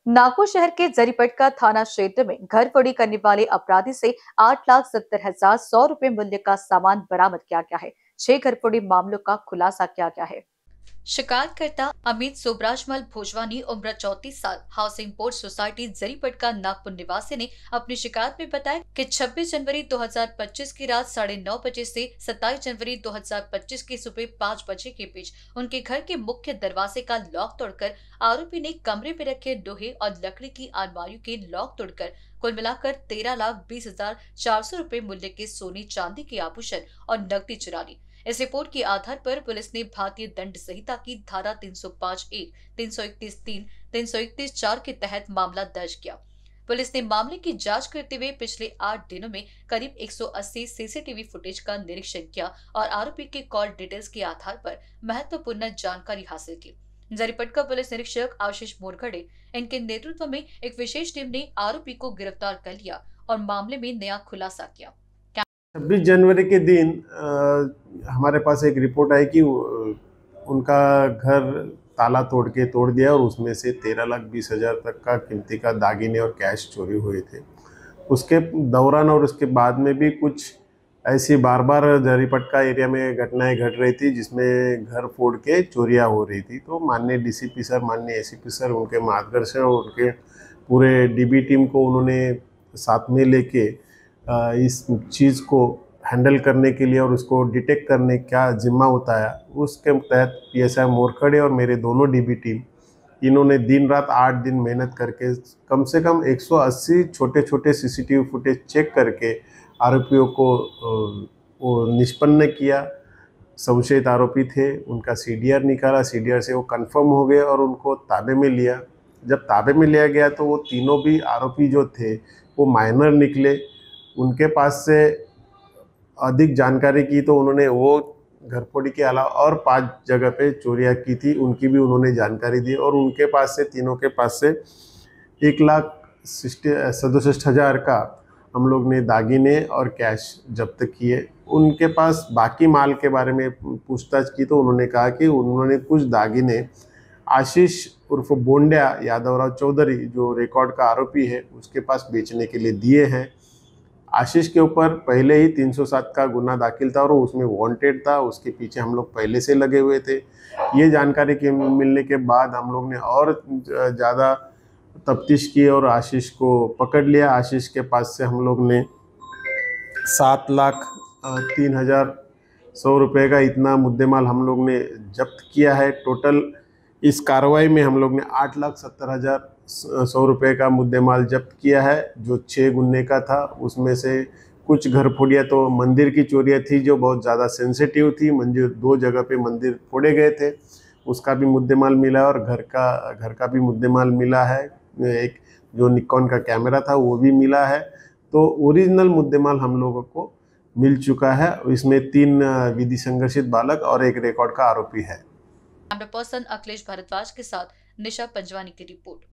नागपुर शहर के जरीपटका थाना क्षेत्र में घर फोड़ी करने वाले अपराधी से 8,70,100 रुपए मूल्य का सामान बरामद किया गया है। 6 घर फोड़ी मामलों का खुलासा किया गया है। शिकायतकर्ता अमित सोबराजमल भोजवानी उम्र 34 साल housing board society Jaripatka Nagpur निवासी ने अपनी शिकायत में बताया कि 26 जनवरी 2025 की रात 9:30 बजे से 27 जनवरी 2025 की सुबह 5 बजे के बीच उनके घर के मुख्य दरवाजे का लॉक तोड़कर आरोपी ने कमरे में रखे लोहे और लकड़ी की अलमारियों के लॉक तोड़कर कुल मिलाकर 13,20,400 रुपए मूल्य के सोने चांदी के आभूषण और नकदी चुरा ली। इस रिपोर्ट के आधार पर पुलिस ने भारतीय दंड संहिता की धारा 305(1), 331(3), 331(4) के तहत मामला दर्ज किया। पुलिस ने मामले की जांच करते हुए पिछले 8 दिनों में करीब 180 सीसीटीवी फुटेज का निरीक्षण किया और आरोपी के कॉल डिटेल्स के आधार पर महत्वपूर्ण जानकारी हासिल की। जरीपटका पुलिस निरीक्षक आशीष मोरखड़े इनके नेतृत्व में एक विशेष टीम ने आरोपी को गिरफ्तार कर लिया और मामले में नया खुलासा किया। 26 जनवरी के दिन हमारे पास एक रिपोर्ट आई कि उनका घर ताला तोड़ दिया और उसमें से 13,20,000 तक का कीमती का दागिने और कैश चोरी हुए थे। उसके दौरान और उसके बाद में भी कुछ ऐसी बार बार जरीपटका एरिया में घटनाएं घट रही थी जिसमें घर फोड़ के चोरियां हो रही थी। तो माननीय डीसीपी सर, माननीय एसीपी सर, उनके मार्गदर्शन और उनके पूरे डीबी टीम को उन्होंने साथ में लेके इस चीज़ को हैंडल करने के लिए और उसको डिटेक्ट करने क्या जिम्मा होता है, उसके तहत पीएसआई मोरखड़े और मेरे दोनों डीबी टीम इन्होंने दिन रात 8 दिन मेहनत करके कम से कम 180 छोटे छोटे सीसीटीवी फुटेज चेक करके आरोपियों को वो निष्पन्न किया। संशयित आरोपी थे, उनका सीडीआर निकाला, सीडीआर से वो कंफर्म हो गए और उनको ताबे में लिया। जब ताबे में लिया गया तो वो तीनों भी आरोपी जो थे वो माइनर निकले। उनके पास से अधिक जानकारी की तो उन्होंने वो घरफोड़ी के अलावा और 5 जगह पे चोरियां की थी, उनकी भी उन्होंने जानकारी दी और उनके पास से तीनों के पास से 1,67,000 का हम लोग ने दागिने और कैश जब्त किए। उनके पास बाकी माल के बारे में पूछताछ की तो उन्होंने कहा कि उन्होंने कुछ दागिने आशीष उर्फ बोंड्या यादवराव चौधरी जो रिकॉर्ड का आरोपी है उसके पास बेचने के लिए दिए हैं। आशीष के ऊपर पहले ही 307 का गुना दाखिल था और उसमें वांटेड था, उसके पीछे हम लोग पहले से लगे हुए थे। ये जानकारी के मिलने के बाद हम लोग ने और ज़्यादा तफ्तीश की और आशीष को पकड़ लिया। आशीष के पास से हम लोग ने 7,03,100 रुपये का इतना मुद्देमाल हम लोग ने जब्त किया है। टोटल इस कार्रवाई में हम लोग ने 8,70,100 रुपये का मुद्देमाल जब्त किया है, जो 6 गुन्ने का था। उसमें से कुछ घर फोड़ियाँ तो मंदिर की चोरियाँ थी जो बहुत ज़्यादा सेंसिटिव थी। मंदिर 2 जगह पे मंदिर फोड़े गए थे, उसका भी मुद्देमाल मिला और घर का भी मुद्देमाल मिला है। एक जो निकॉन का कैमरा था वो भी मिला है। तो ओरिजिनल मुद्देमाल हम लोगों को मिल चुका है। इसमें 3 विधि संघर्षित बालक और एक रिकॉर्ड का आरोपी है। कैमरा पर्सन अखिलेश भारद्वाज के साथ निशा पंजवानी की रिपोर्ट।